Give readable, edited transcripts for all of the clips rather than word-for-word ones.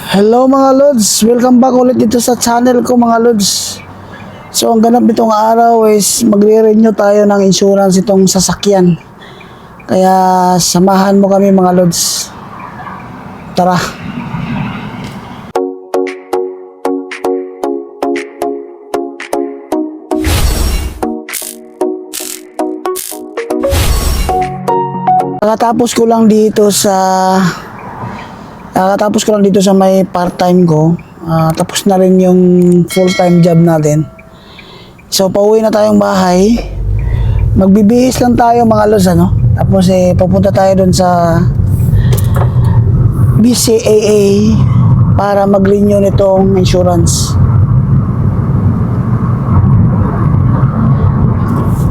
Hello mga Lods, welcome back ulit dito sa channel ko mga Lods. So ang ganap nitong araw is magre-renew tayo ng insurance itong sasakyan. Kaya samahan mo kami mga Lods. Tara. Kakatapos ko lang dito sa may part-time ko. Tapos na rin yung full-time job natin. So pauwi na tayong bahay. Magbibihis lang tayo mga Lods, ano? Tapos papunta tayo dun sa BCAA para mag-renew nitong insurance.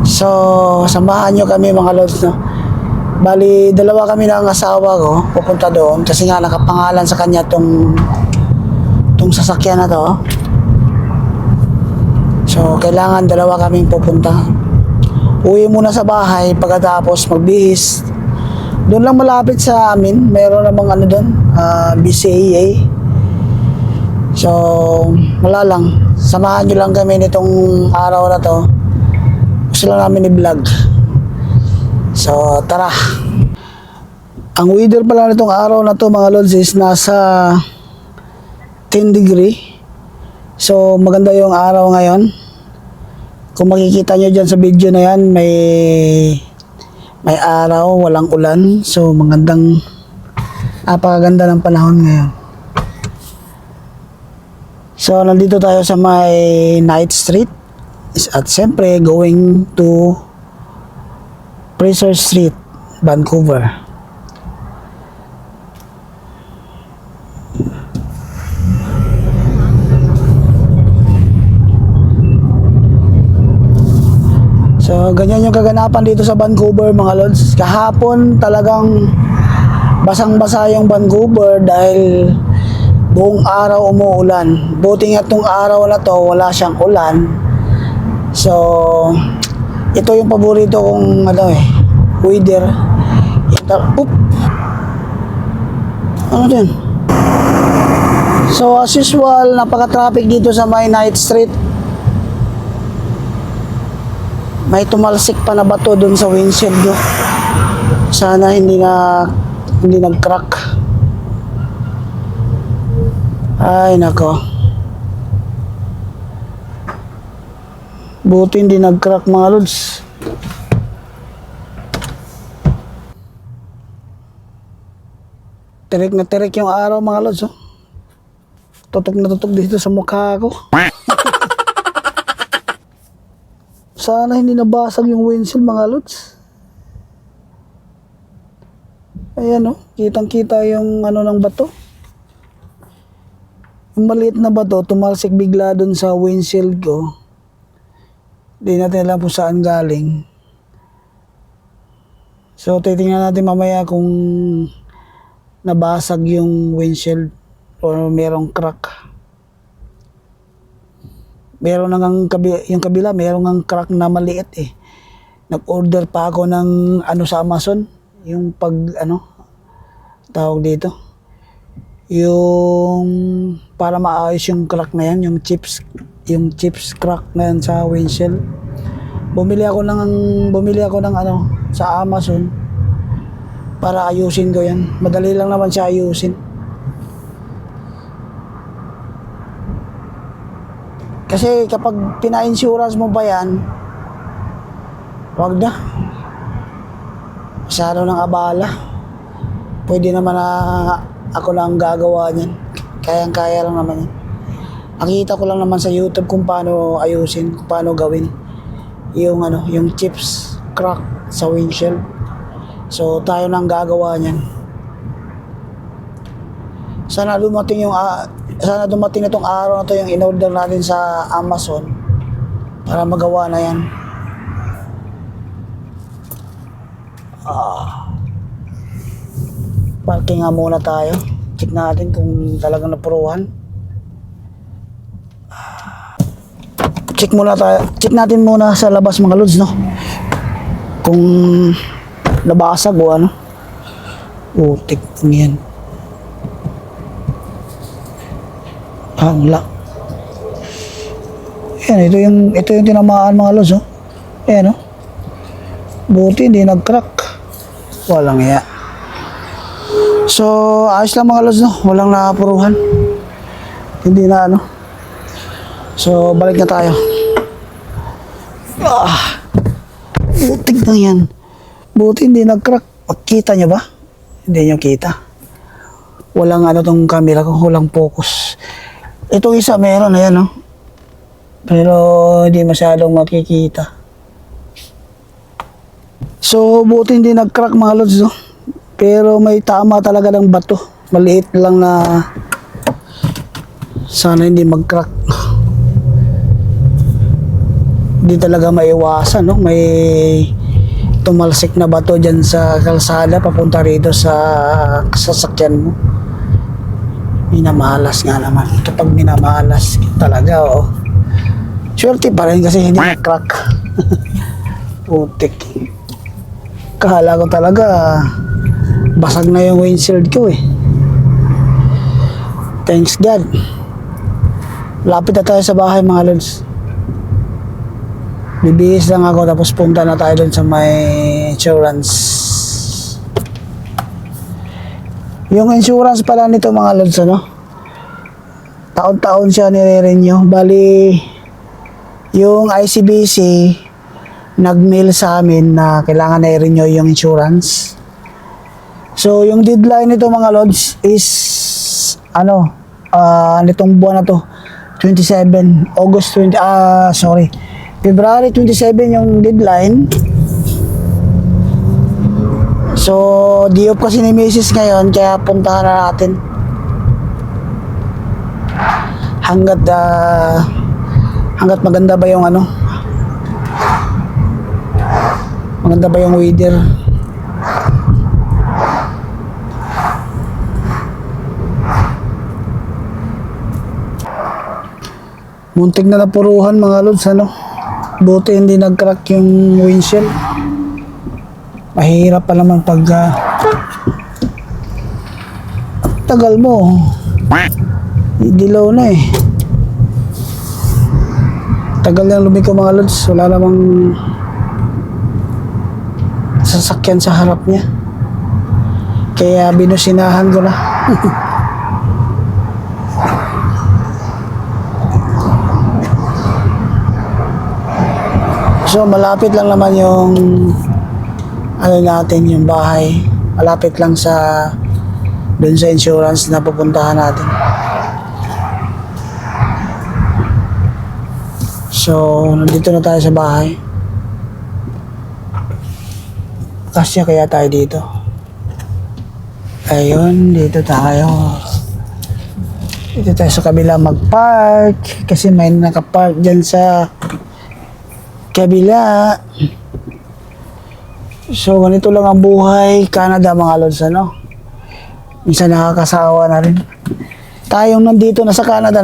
So samahan nyo kami mga Lods, no? Bali, dalawa kami ng asawa ko pupunta doon kasi nga nakapangalan sa kanya tong sasakyan na to. So, kailangan dalawa kaming pupunta. Uwi muna sa bahay pagkatapos magbihis. Doon lang malapit sa amin, mayroon namang ano doon, BCAA. So, wala lang. Samahan nyo lang kami nitong araw na to. Gusto lang namin i-vlog. So, tara. Ang weather pala nitong araw na to mga Lods is nasa 10 degree. So, maganda yung araw ngayon. Kung makikita nyo dyan sa video na yan, may araw, walang ulan. So, napakaganda ng panahon ngayon. So, nandito tayo sa may Night Street. At siyempre, going to Fraser Street, Vancouver. So, ganyan yung kaganapan dito sa Vancouver mga Lods. Kahapon talagang basang-basa yung Vancouver dahil buong araw umuulan. Buti nga itong araw na to, wala siyang ulan. So, ito yung paborito kong weather. Ano din? So as usual, napaka-traffic dito sa my Night Street. May tumalsik pa na bato dun sa windshield ko. Sana hindi nag-crack. Ay nako. Buti hindi nag-crack mga Lods. Tirik na tirik yung araw mga Lods, oh. Tutok na tutok dito sa mukha ko. Sana hindi nabasag yung windshield mga Lods. Ayan, oh. Kitang kita yung ng bato. Yung maliit na bato tumalsik bigla dun sa windshield ko. Di natin alam kung saan galing. So, titingnan natin mamaya kung nabasag yung windshield or merong crack. Meron nang yung kabila, merong nang crack na maliit eh. Nag-order pa ako ng sa Amazon. Yung tawag dito. Yung para maayos yung crack na yan, yung chips crack na yan sa windshield. Bumili ako ng sa Amazon para ayusin ko yan. Madali lang naman siya ayusin. Kasi kapag pina-insurance mo pa yan, wag na. Masyado ng abala. Pwede naman na ako lang gagawa niyan. Kayang-kaya lang naman yan. Nakita ko lang naman sa YouTube kung paano ayusin, kung paano gawin yung chips crack sa windshield. So tayo nang gagawa niyan. Sana dumating itong araw na to yung in-order natin sa Amazon para magawa na yan. Parking nga muna tayo. Check natin kung talagang napuruhan. Check natin muna sa labas mga Lods, no? Kung nabasag o ano. Utik yan. Ang lock. Yan, ito yung tinamaan mga lods, oh. Ayan, oh. Buti hindi nag-crack. Walang iya. So, ayos lang mga lods, no? Walang nakapuruhan. Hindi na, ano. So, balik na tayo. Butik na yan. Buti hindi nag-crack. Kita nyo ba? Hindi nyo kita. Walang ano tong camera ko. Walang focus. Itong isa meron, ayan, no? Pero hindi masyadong makikita. So, buti hindi nag-crack mga lods, no? Pero may tama talaga ng bato. Maliit lang na sana hindi mag-crack. Hindi talaga maiwasan, no? May tumalsik na bato dyan sa kalsada papunta rito sa sasakyan mo. Minamalas nga naman. Kapag minamalas talaga, oh. Swerte pa rin kasi hindi nag-crack. Putik. Kahala ko talaga basag na yung windshield ko eh. Thanks God. Lapit na tayo sa bahay mga lods. Bibihis lang ako tapos punta na tayo dun sa may insurance. Yung insurance pala nito mga lods, ano? Taon-taon siya nire-renew. Bali, yung ICBC nag-mail sa amin na kailangan na i-renew yung insurance. So, yung deadline nito mga lods is nitong buwan na to, 27, February 27 yung deadline. So, di off kasi ni Mrs. ngayon, kaya puntahan na natin. Hanggat maganda ba yung maganda ba yung weather. Muntik na napuruhan mga lods, ano? Buti hindi nag-crack yung windshield. Mahirap pa naman pag tagal mo. Dilaw na eh. Tagal na lumiko mga lods. Wala namang sasakyan sa harap niya. Kaya binusinahan ko na. So, malapit lang naman yung natin, yung bahay. Malapit lang dun sa insurance na pupuntahan natin. So, nandito na tayo sa bahay. Kasya kaya tayo dito. Ayun, dito tayo. Dito tayo sa kabila mag-park. Kasi may nakapark dyan sa kabila. So, ganito lang ang buhay. Canada mga lods, ano? Minsan nakakasawa na rin. Tayong nandito na sa Canada,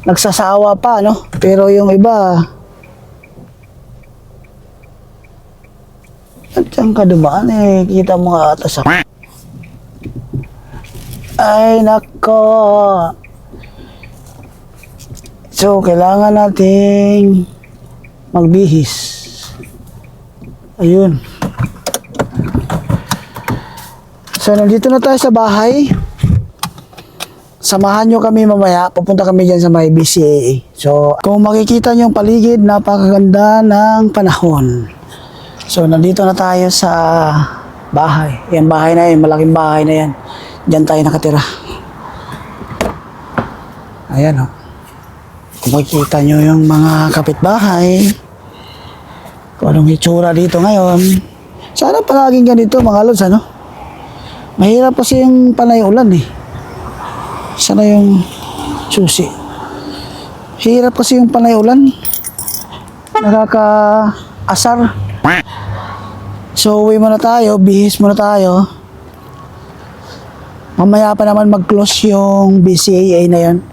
nagsasawa pa, no? Pero yung iba, at saan ka dumaan eh, kita mo nga atas ako. Ay, nako. So, kailangan nating magbihis. Ayun. So, nandito na tayo sa bahay. Samahan nyo kami mamaya. Pupunta kami dyan sa may BCAA. So, kung makikita nyo yung paligid, napakaganda ng panahon. So, nandito na tayo sa bahay. Yan, bahay na yan. Malaking bahay na yan. Diyan tayo nakatira. Ayan, oh. Kung makikita nyo yung mga kapitbahay, kung anong itsura dito ngayon. Sana palaging ganito mga lods, ano? Mahirap kasi yung panay ulan eh. Sana yung susi. Hirap kasi yung panay ulan. Nakaka-asar. So, uwi muna tayo. Bihis muna tayo. Mamaya pa naman mag-close yung BCAA na yun.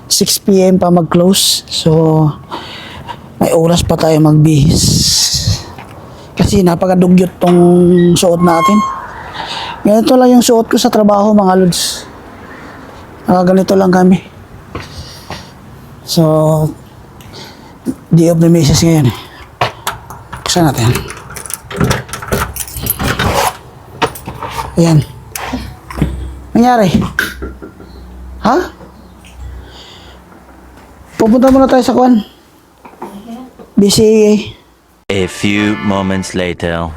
6 PM pa mag-close. So, may oras pa tayo magbihis. Kasi napakadugyot tong suot natin. Ganito lang yung suot ko sa trabaho mga lods. Ganito lang kami. So, day of the Mrs. ngayon. Saan natin? Ayan. Nangyari? Ha? Pupunta muna tayo sa kwan. BCAA. A few moments later.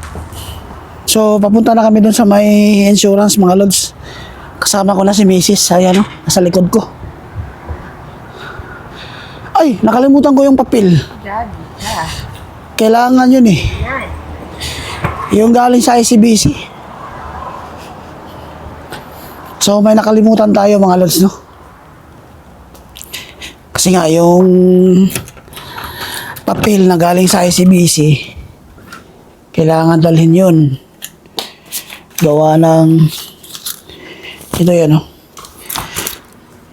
So, papunta na kami dun sa may insurance, mga lods. Kasama ko na si Mrs. Ayan, no? Nasa likod ko. Ay, nakalimutan ko yung papel. Kailangan yun eh. Yung galing sa ICBC. So, may nakalimutan tayo, mga lods, no? Kasi nga, yung papel na galing sa ICBC, kailangan dalhin yun. Gawa ng ito yan, no?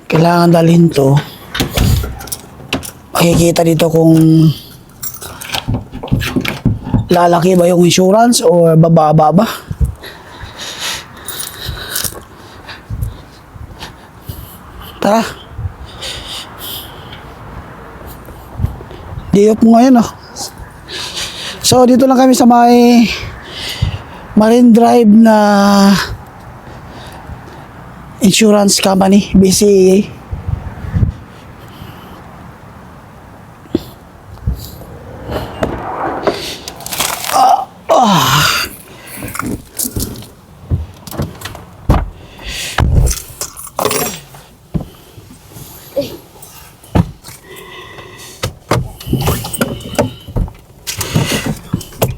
Kailangan dalhin to. Makikita dito kung lalaki ba yung insurance o bababa ba. Tara. Day off mo ngayon, oh. So, dito lang kami sa may Marine Drive na insurance company, BCAA.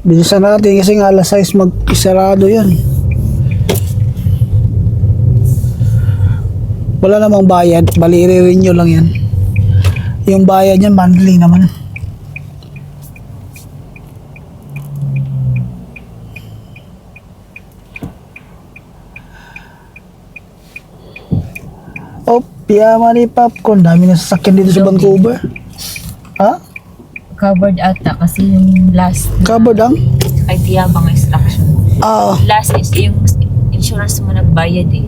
Bilisan natin kasi nga alas 6 mag-isarado yan. Wala namang bayad, bali i-renew lang yan. Yung bayad yan monthly naman. Oh, piyama ni Popcorn, dami na sasakyan dito sa Vancouver. Ha? Covered ata kasi yung last Covered ang? kay Tiyabang extraction. Ah, Last is yung insurance mo nagbayad eh.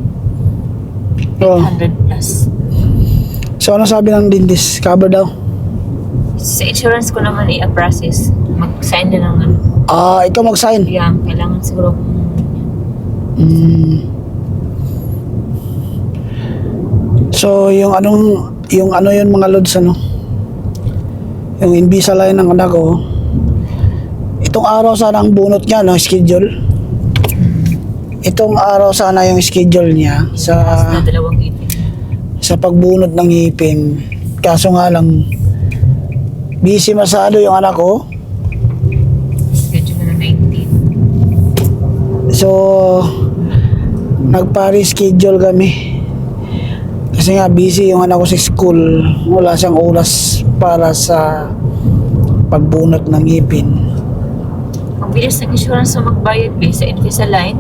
oh. 800 plus. So ano sabi ng dentist? Covered daw? Sa insurance ko naman i-process. Mag-sign na lang ano. Ah, ikaw mag-sign. Kaya kailangan siguro So, yung ano yun mga lods, ano? Yung Invisalign ng anak ko, itong araw sana ang bunot niya, no? Schedule. Itong araw sana yung schedule niya na dalawang ipin. sa pagbunot ng ngipin. Kaso nga lang, busy masyado yung anak ko. Schedule na 19. So, nagpa-reschedule kami. Kasi nga busy yung anak ko sa school. Wala siyang oras para sa pagbunot ng ngipin. Ang bilis ng insurance mo magbayad sa Invisalign.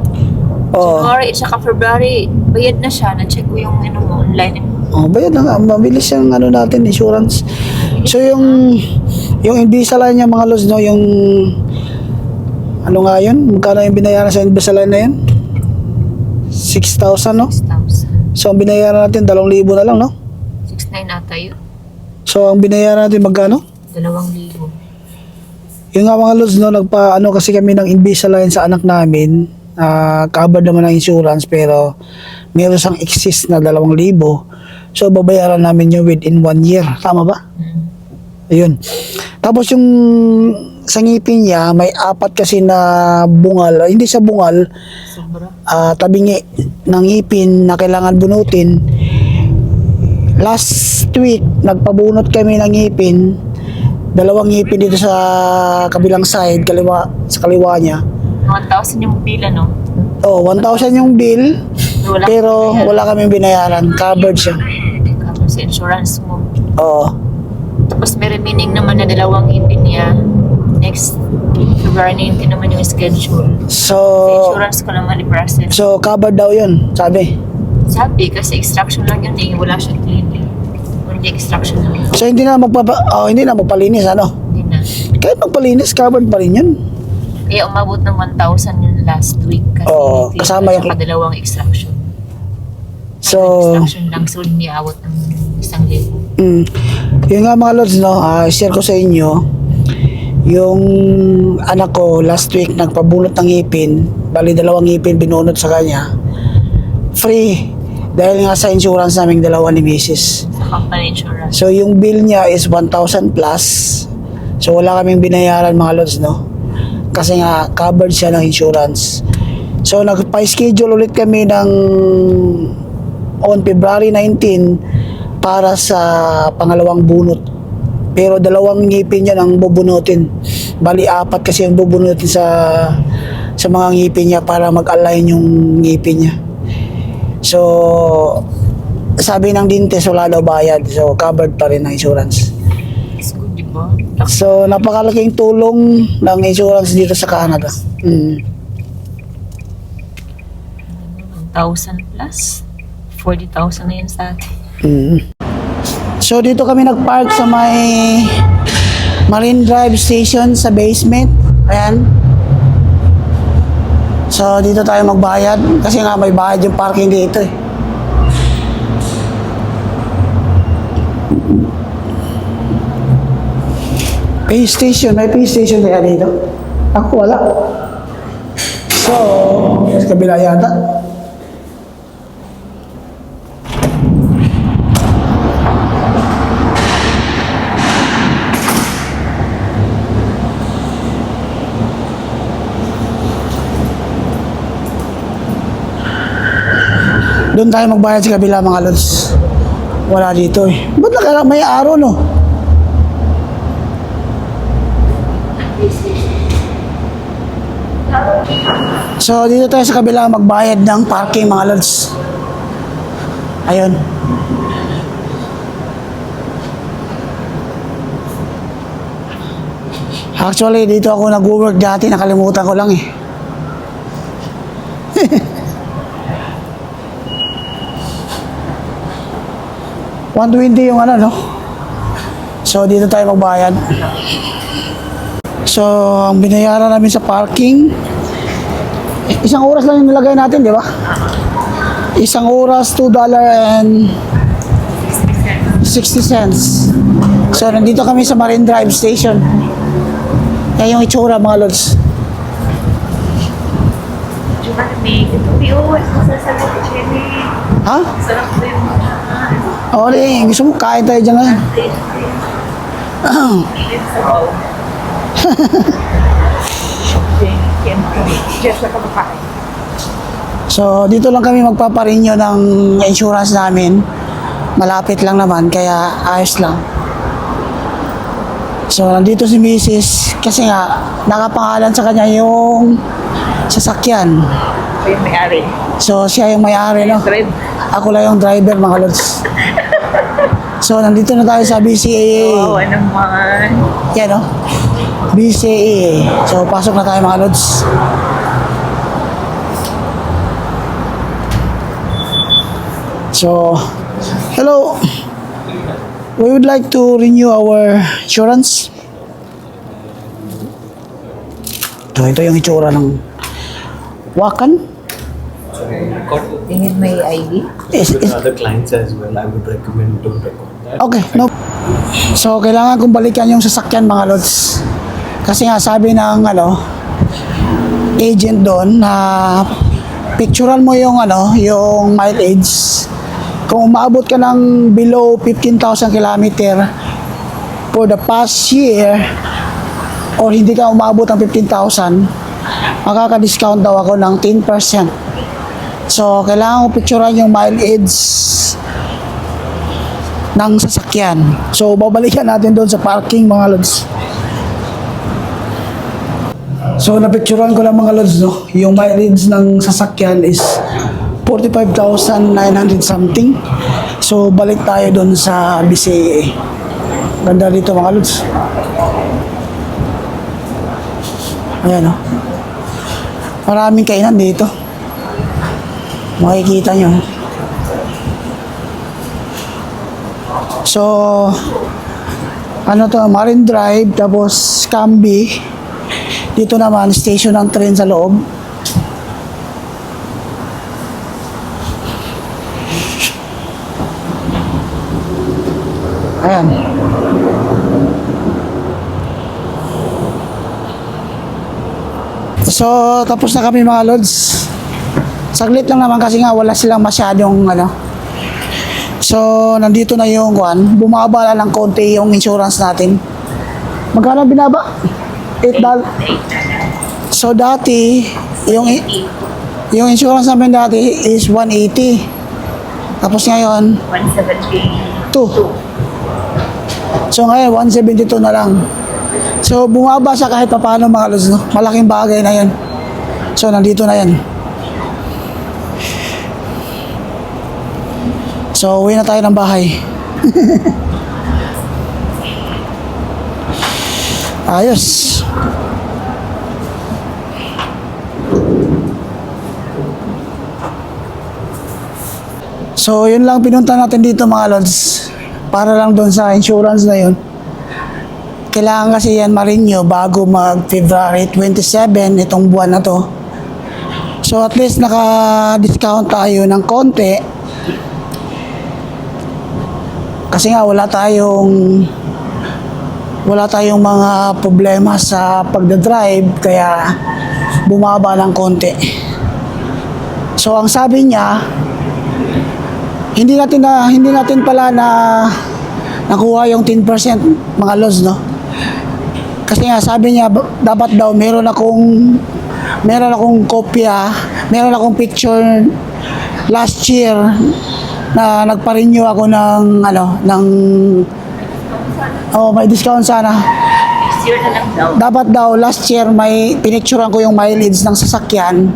Oo. January at saka February, bayad na siya. Na-check ko yung ano mo online. Oh, bayad na nga. Mabilis yung ano natin, insurance. So, yung Invisalign niya mga lods, no? Yung ano nga yun? Magkano yung binayaran sa Invisalign na yun? 6,000, no? 6,000. So, ang binayaran natin, 2,000 na lang, no? 6,900 ata yun. So, ang binayaran natin, magkano? 2,000. Yung nga mga lods, no? Nagpa-ano kasi kami ng Invisalign sa anak namin. Covered naman ng insurance, pero meron siyang excess na 2,000. So, babayaran namin yun within 1 year. Tama ba? Ayun. Tapos yung sa ngipin niya, may 4 kasi na bungal. Hindi sa bungal, Sobra. tabingi ng ngipin na kailangan bunutin. Last week, nagpabunot kami ng ngipin. 2 ngipin dito sa kabilang side, sa kaliwa niya. 1,000 yung pila, no? Oh, 1,000 yung bill, Wala pero kang wala kaming binayaran. Covered siya. cover sa insurance mo. Oo. Tapos may remaining naman na 2 ngipin niya. Next February 19 naman yung schedule. Sa So, insurance ko naman i-process. so covered daw yun, sabi. Sabi, kasi extraction lang yun eh. Wala siyang cleaning. Hindi extraction lang yun. So, hindi na magpalinis, ano? Hindi na. Kahit magpalinis, covered pa rin yun. Kaya umabot ng 1,000 yun last week. Kasi Oo, kasama yung- yung 2 extraction. So, Extraction lang, so hindi aawat ng 1,000. Yun nga mga lods, no, share ko sa inyo, yung anak ko last week nagpabunot ng ngipin, bali 2 ngipin binunot sa kanya. Free. Dahil nga sa insurance naming dalawa ni Mrs. Sa company insurance. So yung bill niya is 1,000 plus. So wala kaming binayaran mga lods, no? Kasi nga covered siya ng insurance. So nagpa-schedule ulit kami ng on February 19 para sa pangalawang bunot. Pero 2 ngipin niya ang bubunutin. Bali 4 kasi yung bubunutin sa mga ngipin niya para mag-align yung ngipin niya. So sabi ng dentist wala daw bayad. So covered pa rin ng insurance. It's good, di ba? So napakalaking tulong ng insurance dito sa Canada. 1,000 plus. 40,000 na yun sa atin. So dito kami nagpark sa may Marine Drive Station sa basement. Ayan. So dito tayo magbayad kasi nga may bayad yung parking dito eh. Pay station, may pay station kaya dito? Ako wala. So, sa kabila yata. Doon tayo magbayad sa kabila mga lods. Wala dito eh. Ba't may araw no? So dito tayo sa kabila magbayad ng parking mga lods. Ayun. Actually dito ako nag-work dati, nakalimutan ko lang eh. $120 yung ano, no? So, dito tayo magbayad. So, ang binayaran namin sa parking, isang oras lang yung nilagay natin, di ba? Isang oras, $2.60. So, nandito kami sa Marine Drive Station. Yan yung itsura, mga lods. Ha? Sarap po yung Oo, gusto mo, kain tayo dyan ngayon. So, dito lang kami magpaparinyo ng insurance namin. Malapit lang naman, kaya ayos lang. So, nandito si Mrs. Kasi nga, nakapangalan sa kanya yung sasakyan. yung may-ari. So, siya yung may-ari, no? Drive. Ako lang yung driver, mga lods. So, nandito na tayo sa BCAA. Wow, naman. Yan, no? BCAA. So, pasok na tayo, mga lods. So, hello. We would like to renew our insurance. Ito yung itsura ng Wakan. You need my ID? Is, Other clients as well, I would recommend don't record that. okay, no. So, kailangan kong balikan yung sasakyan, mga lods. Kasi nga, sabi ng, agent doon na picturean mo yung, yung mileage. Kung umaabot ka ng below 15,000 kilometer for the past year, or hindi ka umaabot ng 15,000, makaka-discount daw ako ng 10%. So, kailangan ko picturean yung mileage ng sasakyan. So, babalikan natin doon sa parking, mga lods. So, napicturean ko lang, mga lods, no? Yung mileage ng sasakyan is 45,900 something. So, balik tayo doon sa BCAA. Ganda dito, mga lods. Ayan, no? Maraming kainan dito. Makikita nyo. So, Marine Drive, tapos Camby. Dito naman, station ng train sa loob. Ayan. So, tapos na kami mga lods. Saglit lang naman kasi nga wala silang masyadong ano. So, nandito na yung kuan. Bumaba na ng konti yung insurance natin. Magkano binaba? $8. So, dati, yung insurance namin dati is 180. Tapos ngayon, 172. so ngayon, 172 na lang. So, bumaba siya kahit paano mga lods, no? Malaking bagay na yan. So, nandito na yan. So, uwi na tayo ng bahay. Ayos. So, yun lang pinunta natin dito mga lods. Para lang doon sa insurance na yun. Kailangan kasi yan ma-renew bago mag February 27 itong buwan na to. So, at least naka-discount tayo ng konti. Kasi nga wala tayong mga problema sa pagdadrive kaya bumaba ng konti. So ang sabi niya hindi natin pala nakuha yung 10% mga lods, no? Kasi nga sabi niya dapat daw meron akong kopya, meron akong picture last year na nagpa-renew ako may discount sana. Year na lang daw. Dapat daw last year may pinicturean ko yung mileage ng sasakyan.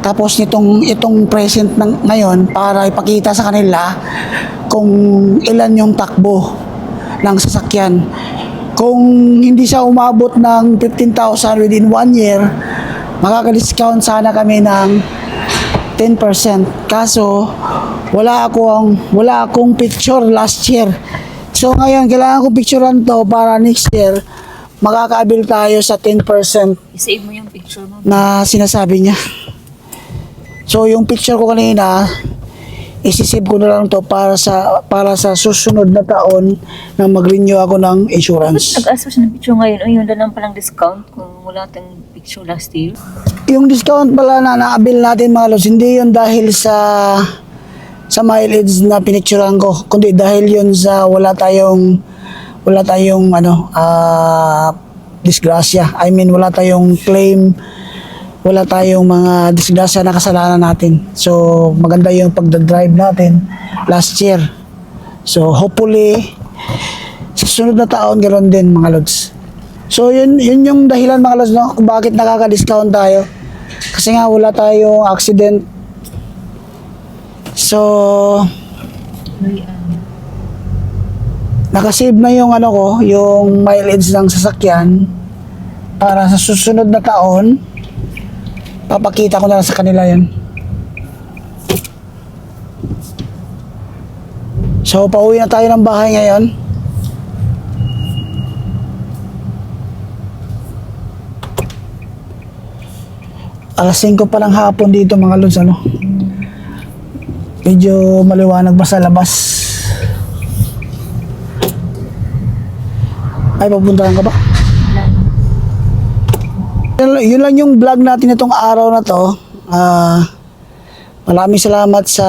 Tapos itong present ngayon para ipakita sa kanila kung ilan yung takbo ng sasakyan. Kung hindi siya umabot ng 15,000 within 1 year, makaka-discount sana kami ng 10%. Kaso wala akong picture last year. So ngayon kailangan ko picturean to para next year makaka-avail tayo sa 10% I-save mo yung picture mo. na sinasabi niya. So yung picture ko kanina isisave ko na lang to para sa susunod na taon na mag-renew ako ng insurance. Nag-ask siya ng picture ngayon. O yun na lang palang discount kung wala tayong picture last year. Yung discount pala na na-avail natin mga lods, hindi yun dahil sa mileage na pinicturean ko, kundi dahil yun sa wala tayong disgrasya. I mean, wala tayong claim, wala tayong mga disgrasya na kasalanan natin. So, maganda yung pagdadrive natin last year. So, hopefully, sa sunod na taon, ganoon din mga lods. So, yun yung dahilan mga lods, no? Kung bakit nakaka-discount tayo. Kasi nga, wala tayong accident. So, nakasave na yung yung mileage ng sasakyan para sa susunod na taon papakita ko na lang sa kanila yan. So, pauwi na tayo ng bahay ngayon. Alas 5 pa lang hapon dito mga lods, medyo maliwanag ba sa labas? Ay, papuntahan ka ba? Yun lang yung vlog natin itong araw na to. Maraming salamat sa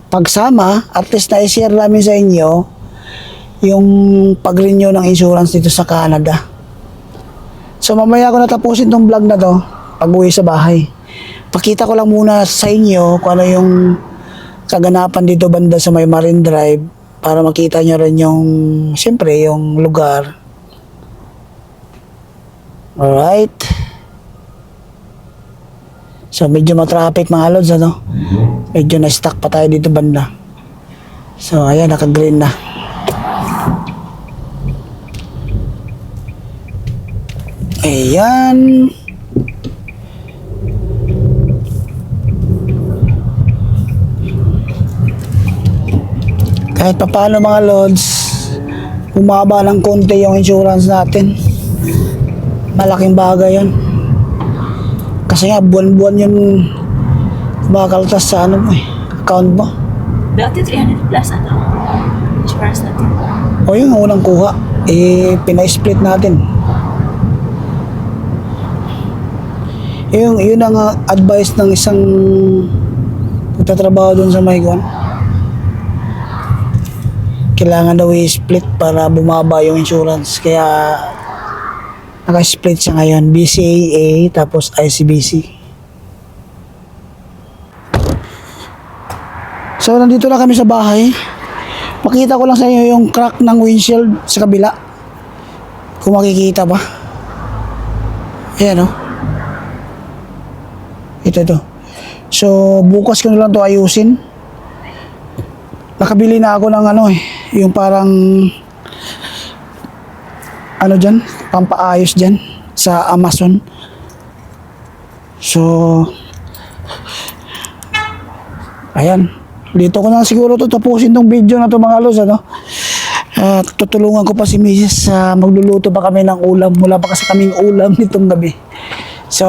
pagsama. At least na-share namin sa inyo yung pag-renew ng insurance dito sa Canada. So mamaya ko natapusin tong vlog na to pag uwi sa bahay. Pakita ko lang muna sa inyo kung ano yung kaganapan dito banda sa may Marine Drive para makita nyo rin yung, siyempre, yung lugar. Alright. So, medyo matraffic mga lods, Medyo na-stuck pa tayo dito banda. So, ayan, naka-green na. Ayan. Kahit pa paano mga lods, bumaba ng konti yung insurance natin. Malaking bagay yun. Kasi nga buwan-buwan yun makaltas sa account mo. Dati 300 plus Insurance natin. O yun, ang unang kuha. Pina-split natin. Yun ang advice ng isang nagtatrabaho doon sa Maygon. Kailangan daw i-split para bumaba yung insurance. Kaya naka-split siya ngayon. BCAA tapos ICBC. So, nandito na kami sa bahay. Pakita ko lang sa inyo yung crack ng windshield sa kabila. Kung makikita ba. Ayan, oh. Ito. So, bukas ko na lang to ayusin. Nakabili na ako ng yung parang dyan, pampaayos dyan sa Amazon. So, ayan. Dito ko na siguro tapusin tong video na to mga lods, At tutulungan ko pa si Mrs. Magluluto pa kami ng ulam. Wala pa kasi kaming ulam nitong gabi. So,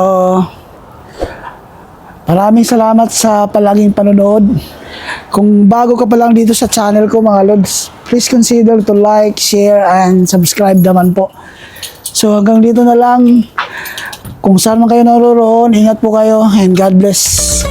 maraming salamat sa palaging panonood. Kung bago ka pa lang dito sa channel ko mga lods, please consider to like, share, and subscribe naman po. So, hanggang dito na lang. Kung saan man kayo naroroon, ingat po kayo and God bless.